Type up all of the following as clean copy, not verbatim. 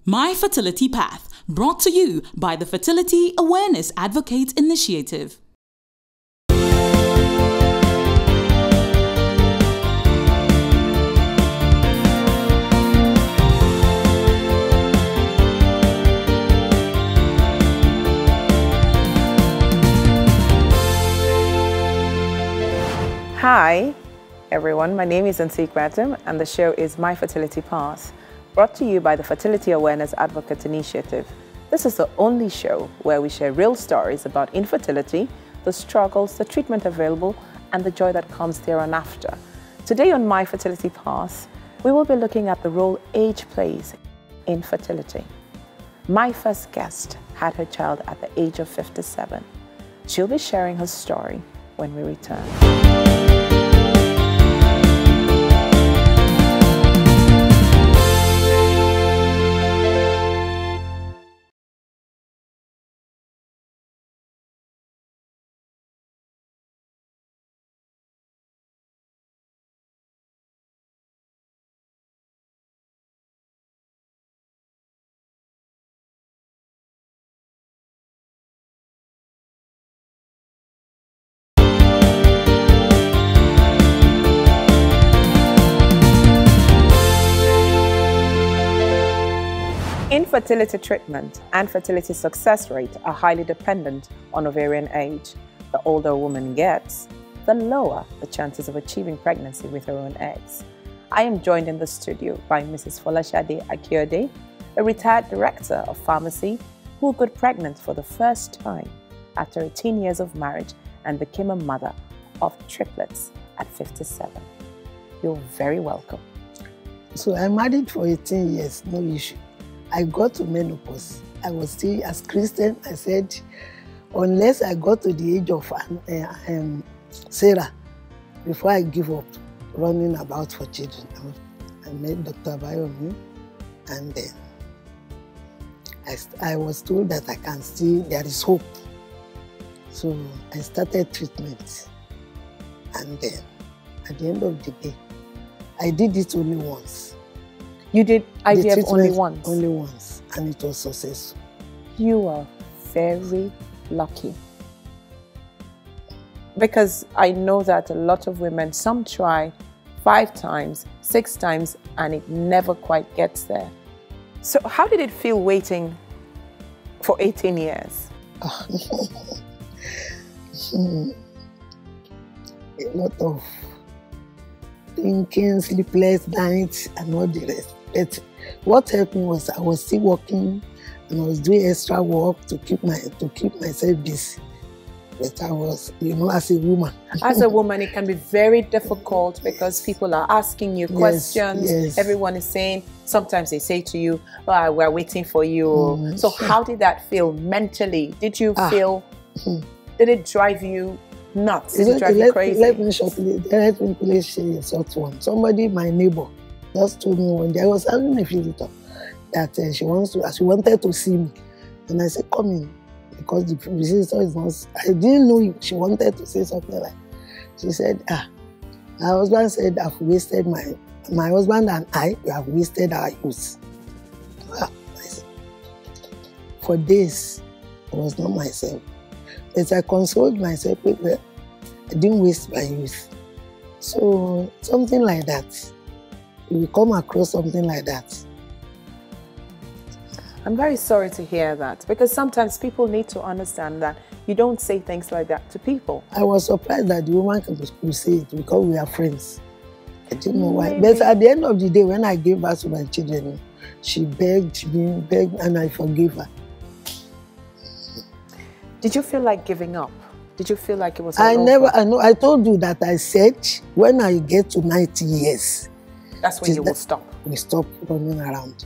My Fertility Path, brought to you by the Fertility Awareness Advocate Initiative. Hi everyone, my name is Antique Gratum and the show is My Fertility Path, brought to you by the Fertility Awareness Advocate Initiative. This is the only show where we share real stories about infertility, the struggles, the treatment available, and the joy that comes there and after. Today on My Fertility Path, we will be looking at the role age plays in fertility. My first guest had her child at the age of 57. She'll be sharing her story when we return. Infertility treatment and fertility success rate are highly dependent on ovarian age. The older a woman gets, the lower the chances of achieving pregnancy with her own eggs. I am joined in the studio by Mrs. Folashade Akiode, a retired director of pharmacy who got pregnant for the first time after 18 years of marriage and became a mother of triplets at 57. You're very welcome. So I married for 18 years, no issue. I got to menopause. I was still, as Christian, I said, unless I got to the age of Sarah, before I give up running about for children. I met Dr. Bayomi, and then I was told that I can still, there is hope. So I started treatment. And then, at the end of the day, I did it only once. You did IVF only once? Only once, and it was successful. You are very lucky. Because I know that a lot of women, some try 5 times, 6 times, and it never quite gets there. So how did it feel waiting for 18 years? A lot of thinking, sleepless nights, and all the rest. But what helped me was I was still working and I was doing extra work to keep myself busy. But I was, as a woman. As a woman, it can be very difficult because people are asking you questions. Yes. Everyone is saying, sometimes they say to you, oh, we're waiting for you. So how did that feel mentally? Did you feel, did it drive you nuts? Did it drive you crazy? Let me please share a short one. Somebody, my neighbor, just told me one day, I was having a visitor, that she wanted to see me. And I said, come in, because the visitor is not, I didn't know she wanted to say something like, she said, my husband said, I've wasted my husband and I, we have wasted our youth. For days, I was not myself. As I consoled myself, I didn't waste my youth. So, something like that. You come across something like that. I'm very sorry to hear that, because sometimes people need to understand that you don't say things like that to people. I was surprised that the woman could say it because we are friends. I didn't know why. But at the end of the day, when I gave birth to my children, she begged, and I forgave her. Did you feel like giving up? Did you feel like it was I told you that I said, when I get to 90 years, that's when you will stop. We stop running around.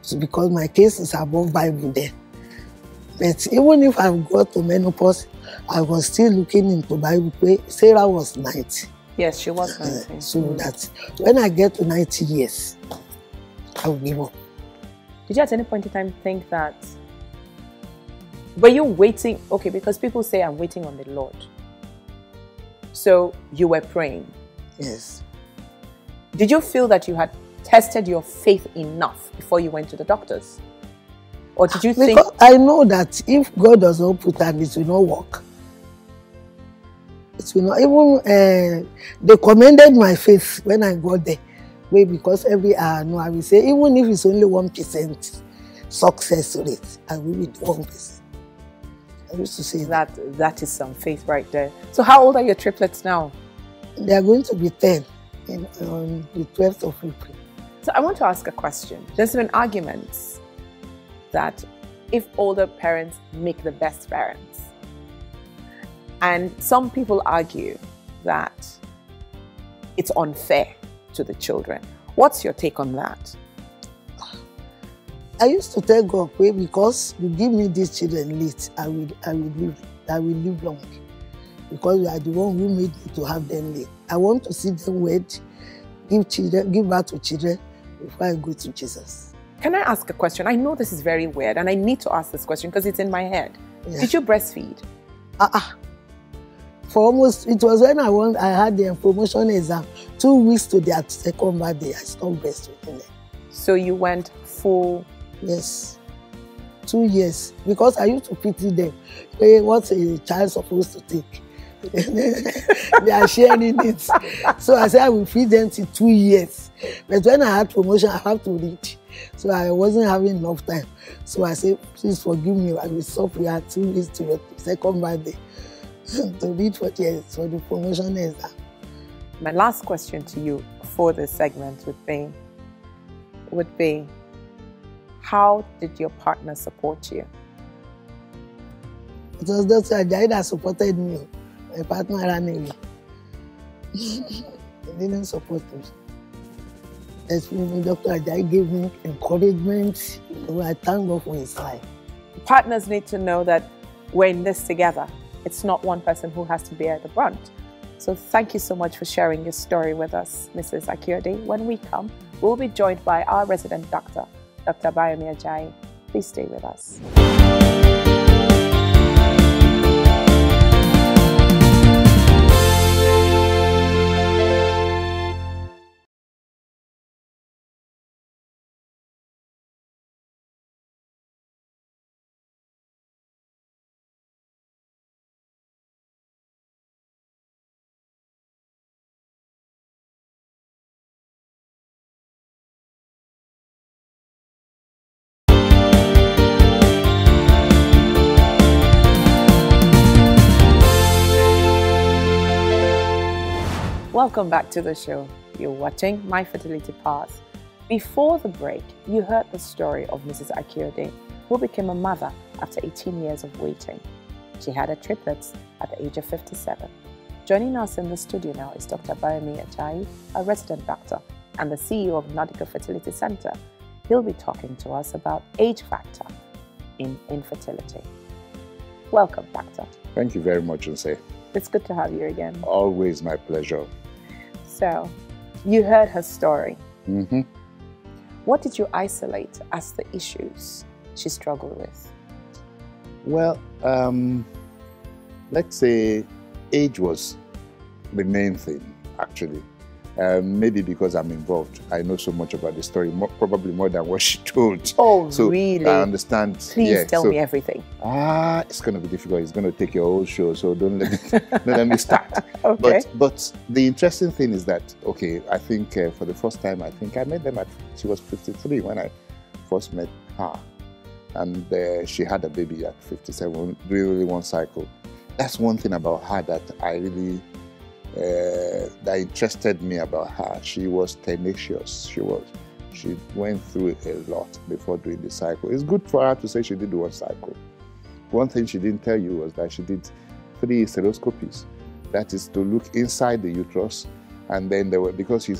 So because my case is above Bible there. But even if I got to menopause, I was still looking into Bible. Sarah was 90. Yes, she was 90. So that when I get to 90 years, I will give up. Did you at any point in time think that, were you waiting? Okay, because people say I'm waiting on the Lord. So you were praying. Yes. Did you feel that you had tested your faith enough before you went to the doctors? Or did you think... Because I know that if God does not put an, it will not work. It will not. Even they commended my faith when I got there. Wait, because every hour, no, I will say, even if it's only 1% success rate, I will be 1%. I used to say that. That is some faith right there. So how old are your triplets now? They are going to be 10 on the 12th of April. So I want to ask a question. There's been arguments that if older parents make the best parents, and some people argue that it's unfair to the children. What's your take on that? I used to tell God, "Wait, because you give me these children late, I will live long. Because you are the one who made me to have them late. I want to see them wed, give birth to children before I go to Jesus." Can I ask a question? I know this is very weird, and I need to ask this question because it's in my head. Yeah. Did you breastfeed? For almost, it was when I had the promotion exam, 2 weeks to their second birthday, I stopped breastfeeding them. So you went full? Yes, 2 years. Because I used to pity them. Hey, what's a child supposed to take? They are sharing it. So I said I will feed them till 2 years. But when I had promotion, I have to read. So I wasn't having enough time. So I said, please forgive me. I will stop here 2 weeks to your second birthday to read for the promotion exam. My last question to you for this segment would be, how did your partner support you? It was Dr. Ajayi that supported me. My partner ran away. He didn't support me. Dr. Ajayi gave me encouragement. I thank God for his life. Partners need to know that we're in this together. It's not one person who has to bear the brunt. So thank you so much for sharing your story with us, Mrs. Akiode. When we come, we'll be joined by our resident doctor, Dr. Bayomi Ajayi. Please stay with us. Welcome back to the show. You're watching My Fertility Path. Before the break, you heard the story of Mrs. Akiode, who became a mother after 18 years of waiting. She had her triplets at the age of 57. Joining us in the studio now is Dr. Bayomi Ajayi, a resident doctor and the CEO of Nordica Fertility Center. He'll be talking to us about age factor in infertility. Welcome, doctor. Thank you very much, Nse. It's good to have you again. Always my pleasure. So, you heard her story. Mm-hmm. What did you isolate as the issues she struggled with? Well, let's say age was the main thing, actually. Maybe because I'm involved, I know so much about the story, probably more than what she told. Oh, so really? I understand. Please tell me everything. It's going to be difficult. It's going to take your whole show, so don't let me start. Okay. But the interesting thing is that, okay, I think for the first time, I think I met them she was 53 when I first met her. And she had a baby at 57, doing only one cycle. That's one thing about her that I really... that interested me about her. She was tenacious. She went through a lot before doing the cycle. It's good for her to say she did one cycle. One thing she didn't tell you was that she did 3 hysteroscopies. That is to look inside the uterus, and then because she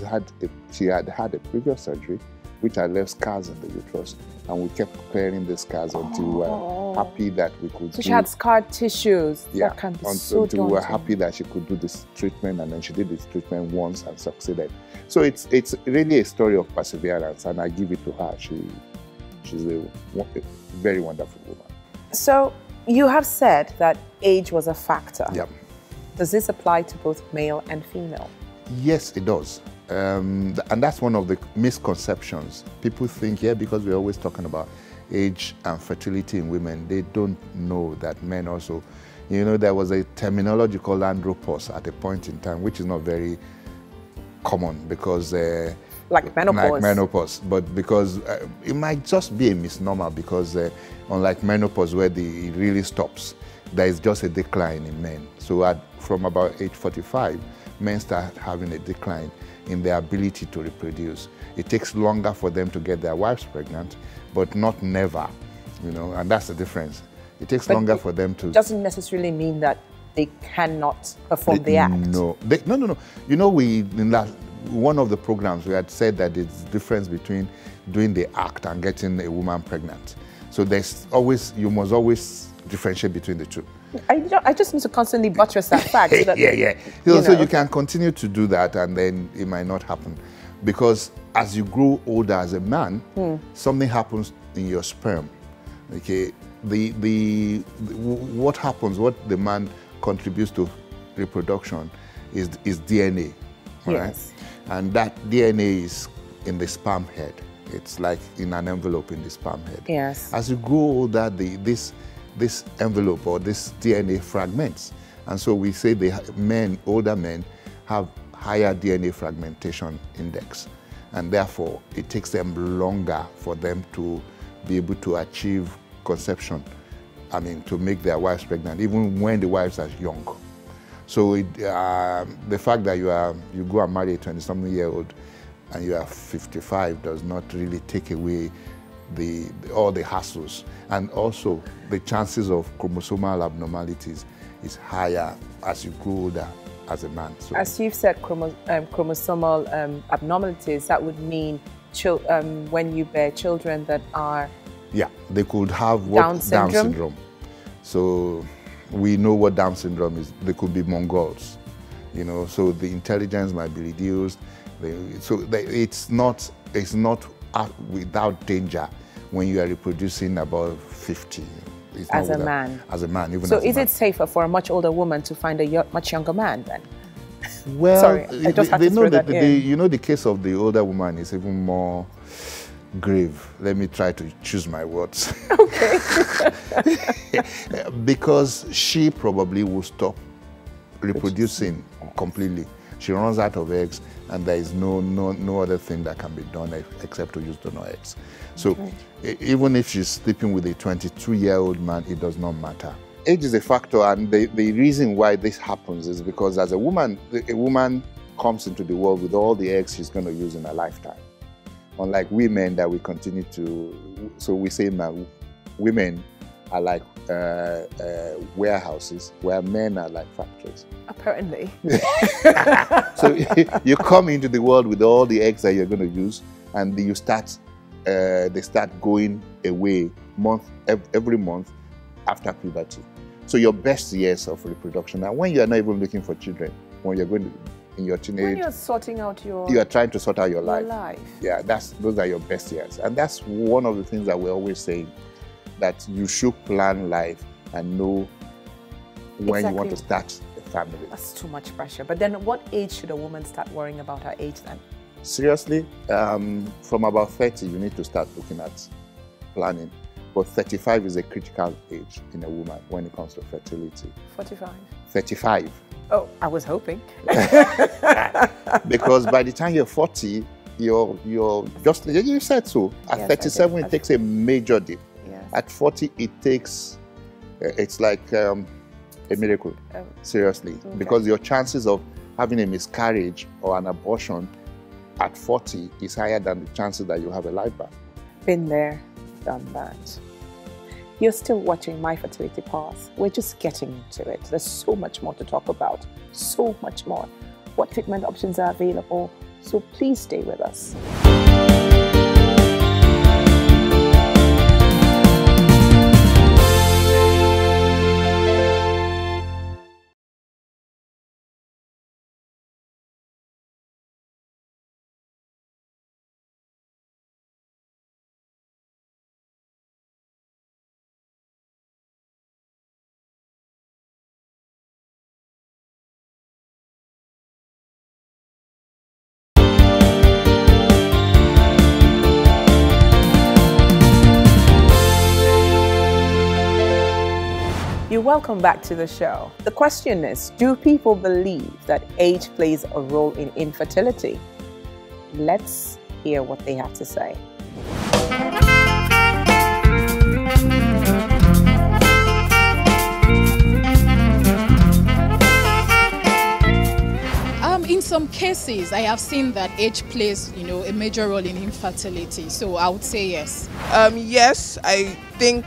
had had a previous surgery, which had left scars in the uterus, and we kept clearing the scars until we were happy that we could. So she had scarred tissues. Yeah, that can be so until we were happy that she could do this treatment, and then she did this treatment once and succeeded. So it's really a story of perseverance, and I give it to her. She's a very wonderful woman. So you have said that age was a factor. Yeah. Does this apply to both male and female? Yes, it does. And that's one of the misconceptions. People think, yeah, because we're always talking about age and fertility in women, they don't know that men also, you know, there was a terminology called andropause at a point in time, which is not very common because like menopause. Like menopause, but because it might just be a misnomer because unlike menopause where it really stops, there is just a decline in men. So from about age 45, men start having a decline in their ability to reproduce. It takes longer for them to get their wives pregnant, but not never, you know, and that's the difference. It takes longer for them to... Doesn't necessarily mean that they cannot perform the act. No. No. You know, in one of the programs, we had said that it's the difference between doing the act and getting a woman pregnant. So you must always differentiate between the two. I just need to constantly buttress that fact. So that, yeah. So you can continue to do that and then it might not happen. Because as you grow older as a man, something happens in your sperm. Okay, what happens, what the man contributes to reproduction is DNA, right? Yes. And that DNA is in the sperm head. It's like in an envelope in the sperm head. Yes. As you grow older, this envelope or this DNA fragments. And so we say older men have higher DNA fragmentation index. And therefore, it takes them longer for them to be able to achieve conception. I mean, to make their wives pregnant, even when the wives are young. So the fact that you go and marry a 20-something-year-old and you are 55 does not really take away all the hassles. And also, the chances of chromosomal abnormalities is higher as you grow older as a man. So, as you've said, chromosomal abnormalities, that would mean when you bear children that are... Yeah, they could have Down syndrome. So we know what Down syndrome is. They could be Mongols, you know, so the intelligence might be reduced. It's not without danger when you are reproducing above 50. As a man. As a man, even so as a man. is it safer for a much older woman to find a much younger man then? Well, sorry, I just had to throw that in. You know, the case of the older woman is even more grave. Let me try to choose my words. Okay. Because she probably will stop reproducing completely. She runs out of eggs, and there is no other thing that can be done except to use donor eggs. So even if she's sleeping with a 22-year-old man, it does not matter. Age is a factor, and the reason why this happens is because as a woman comes into the world with all the eggs she's going to use in her lifetime. Unlike women that we continue to, so we say now, women are like warehouses, where men are like factories. Apparently. So you come into the world with all the eggs that you're going to use, and they start going away every month after puberty. So your best years of reproduction, and when you're not even looking for children, when you're going to, in your teenage, when you're sorting out you are trying to sort out your life. Yeah, those are your best years, and that's one of the things that we're always saying, that you should plan life and know when you want to start a family. That's too much pressure. But then, what age should a woman start worrying about her age then? Seriously, from about 30, you need to start looking at planning. But 35 is a critical age in a woman when it comes to fertility. 45? 35. Oh, I was hoping. Because by the time you're 40, you're just, you said so. At Yes, 37, it takes a major dip. Yes. At 40, it takes, it's like a miracle, seriously. Okay. Because your chances of having a miscarriage or an abortion at 40 is higher than the chances that you have a life back. Been there, done that. You're still watching My Fertility Path. We're just getting into it. There's so much more to talk about, so much more. What treatment options are available? So please stay with us. welcome back to the show. The question is, do people believe that age plays a role in infertility? Let's hear what they have to say. In some cases, I have seen that age plays, a major role in infertility. So I would say yes. Yes, I think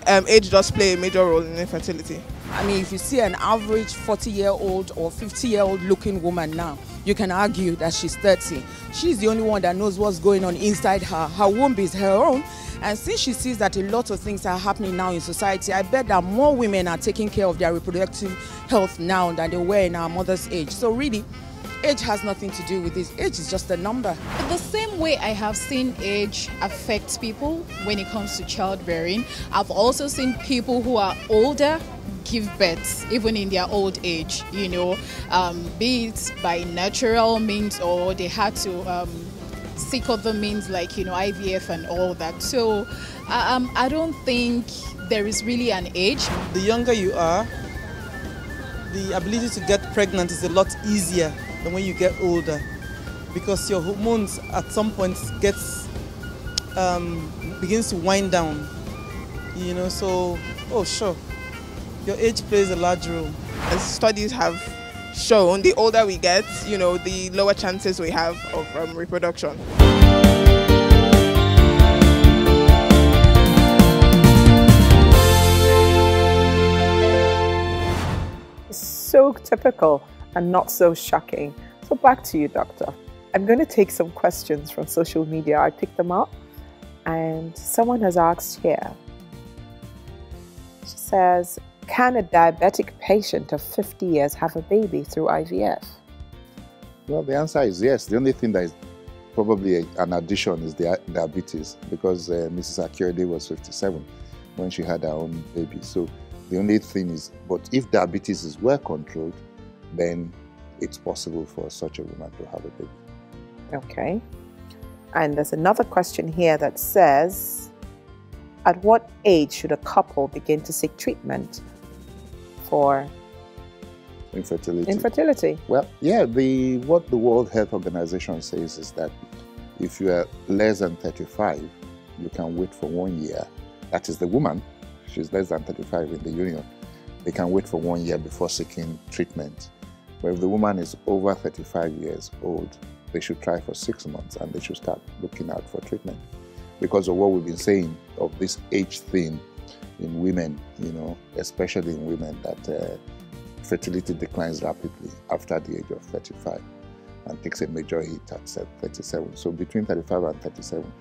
age does play a major role in infertility. I mean, if you see an average 40-year-old or 50-year-old looking woman now, you can argue that she's 30. She's the only one that knows what's going on inside her. Her womb is her own. And since she sees that a lot of things are happening now in society, I bet that more women are taking care of their reproductive health now than they were in our mother's age. So really, age has nothing to do with this. Age is just a number. The same way I have seen age affect people when it comes to childbearing, I've also seen people who are older give birth even in their old age, be it by natural means or they had to seek other means like, IVF and all that. So I don't think there is really an age. The younger you are, the ability to get pregnant is a lot easier than when you get older, because your hormones at some point begins to wind down, so sure, your age plays a large role. As studies have shown, the older we get, the lower chances we have of reproduction. So typical and not so shocking. So back to you, doctor. I'm going to take some questions from social media. I picked them up and someone has asked here. She says, can a diabetic patient of 50 years have a baby through IVF? Well, the answer is yes. The only thing that is probably an addition is the diabetes, because Mrs. Akyode was 57 when she had her own baby. So the only thing is, but if diabetes is well controlled, then it's possible for such a woman to have a baby. Okay. And there's another question here that says, at what age should a couple begin to seek treatment for infertility? Well, yeah, what the World Health Organization says is that if you are less than 35, you can wait for 1 year. That is the woman. She's less than 35 in the union. They can wait for 1 year before seeking treatment. But if the woman is over 35 years old, they should try for 6 months and they should start looking out for treatment. Because of what we've been saying of this age thing in women, especially in women, that fertility declines rapidly after the age of 35 and takes a major hit at 37. So between 35 and 37,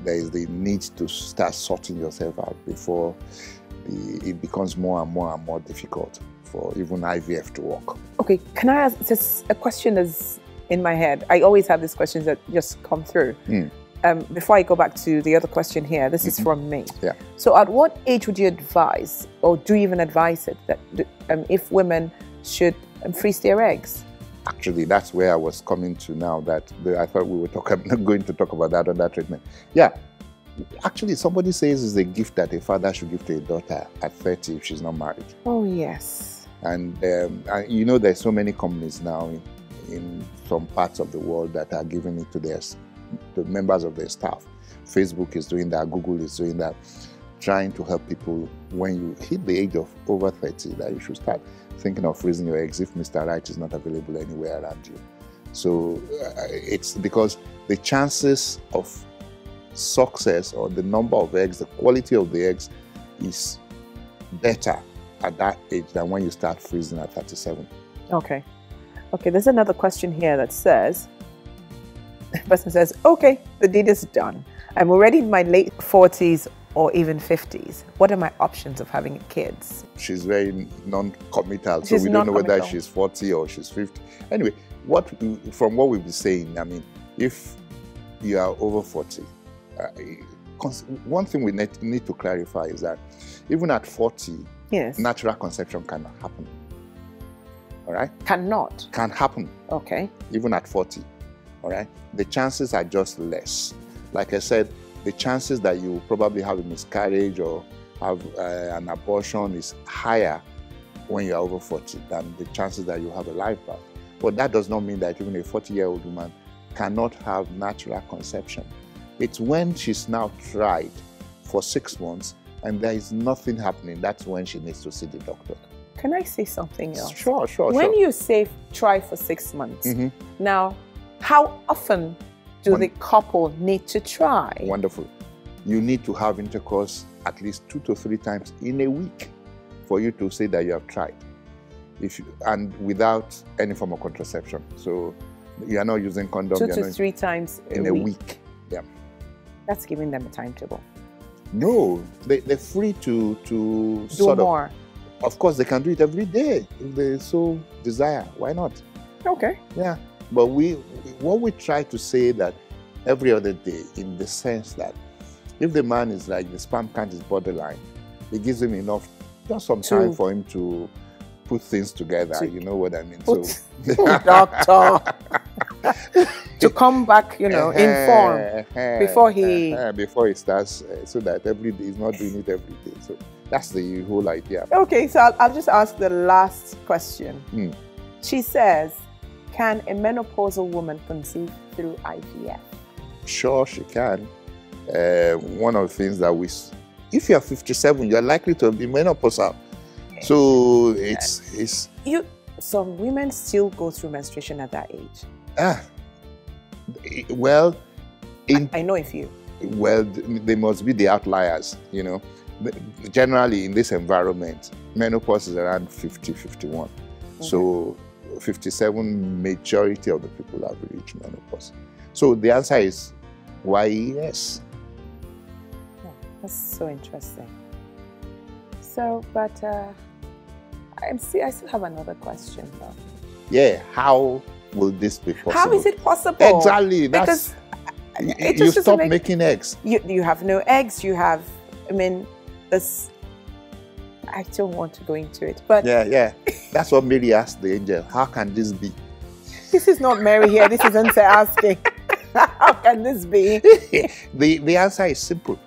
there is the need to start sorting yourself out before it becomes more and more difficult for even IVF to work. Okay, can I ask just a question that's in my head? I always have these questions that just come through. Before I go back to the other question here, this is from me. Yeah. So at what age would you advise, or do you even advise it, that if women should freeze their eggs? Actually, that's where I was coming to now, that I thought we were going to talk about that under treatment. Yeah. Actually, somebody says it's a gift that a father should give to a daughter at 30 if she's not married. Oh, yes. And there's so many companies now in some parts of the world that are giving it to the members of their staff. Facebook is doing that, Google is doing that, trying to help people when you hit the age of over 30 that you should start thinking of freezing your eggs if Mr. Right is not available anywhere around you. So it's because the chances of success, or the number of eggs, the quality of the eggs is better at that age than when you start freezing at 37. Okay, there's another question here that says, the person says, okay, the deed is done. I'm already in my late 40s or even 50s. What are my options of having kids? She's very non-committal, so we don't know whether she's 40 or she's 50. Anyway, from what we've been saying, I mean, if you are over 40, one thing we need to clarify is that even at 40, yes, natural conception cannot happen. All right? Cannot? Can happen. Okay. Even at 40. All right? The chances are just less. Like I said, the chances that you will probably have a miscarriage or have an abortion is higher when you're over 40 than the chances that you have a live birth. But that does not mean that even a 40-year-old woman cannot have natural conception. It's when she's now tried for 6 months and there is nothing happening, that's when she needs to see the doctor. Can I say something else? Sure. When you say try for 6 months, now, how often do the couple need to try? Wonderful. You need to have intercourse at least 2 to 3 times in a week for you to say that you have tried. And without any form of contraception. So you are not using condom. 2 to 3 times in a week. Yeah. That's giving them a timetable. No, they're free to do sort more. Of course, they can do it every day if they so desire. Why not? Okay. Yeah. But what we try to say that every other day, in the sense that if the man is like the sperm count is borderline, it gives him enough, just some time for him to put things together. You know what I mean? Doctor. To come back, in form before he starts, so that every day he's not doing it every day. So that's the whole idea. Okay, so I'll just ask the last question. She says, can a menopausal woman conceive through IVF? Sure, she can. One of the things that if you're 57, you're likely to be menopausal. So it's some women still go through menstruation at that age. Well, I know a few. Well, they must be the outliers, Generally, in this environment, menopause is around 50, 51. So 57, majority of the people have reached menopause. So the answer is why yes. That's so interesting. So, but I still have another question though. Yeah, how will this be possible? How is it possible? Exactly. Because you stop making eggs. You have no eggs. You have, this. I don't want to go into it, but yeah. That's what Mary asked the angel. How can this be? This is not Mary here. This is Ante asking. How can this be? The answer is simple.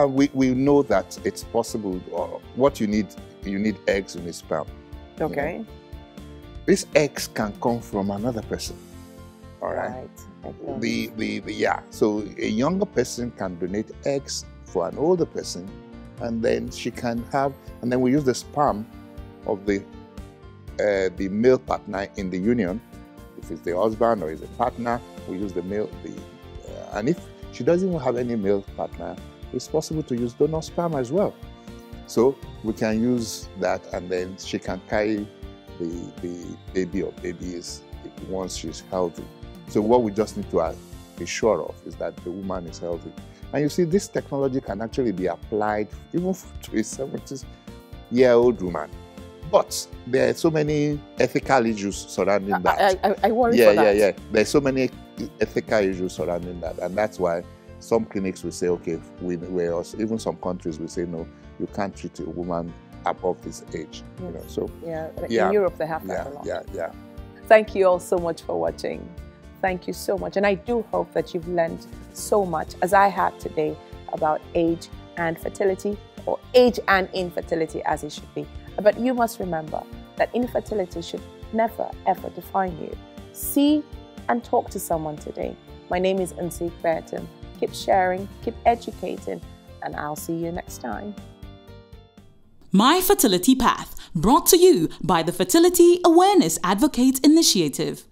We know that it's possible. What you need eggs, you need sperm. Okay. These eggs can come from another person. All right. So a younger person can donate eggs for an older person, and then she can have, and then we use the sperm of the male partner in the union. If it's the husband or is a partner, we use the male. And if she doesn't even have any male partner, it's possible to use donor sperm as well. So we can use that, and then she can carry the baby or babies once she's healthy. So what we just need to be sure of is that the woman is healthy. And you see, this technology can actually be applied even to a 70-year-old woman. But there are so many ethical issues surrounding that. I worry for that. Yeah. There's so many ethical issues surrounding that. And that's why some clinics will say, okay, even some countries will say, no, you can't treat a woman above this age. Yes. In Europe they have that a lot. Yeah. Thank you all so much for watching. Thank you so much. And I do hope that you've learned so much, as I have today, about age and fertility, or age and infertility as it should be. But you must remember that infertility should never, ever define you. See and talk to someone today. My name is Ante Bertin. Keep sharing, keep educating, and I'll see you next time. My Fertility Path, brought to you by the Fertility Awareness Advocate Initiative.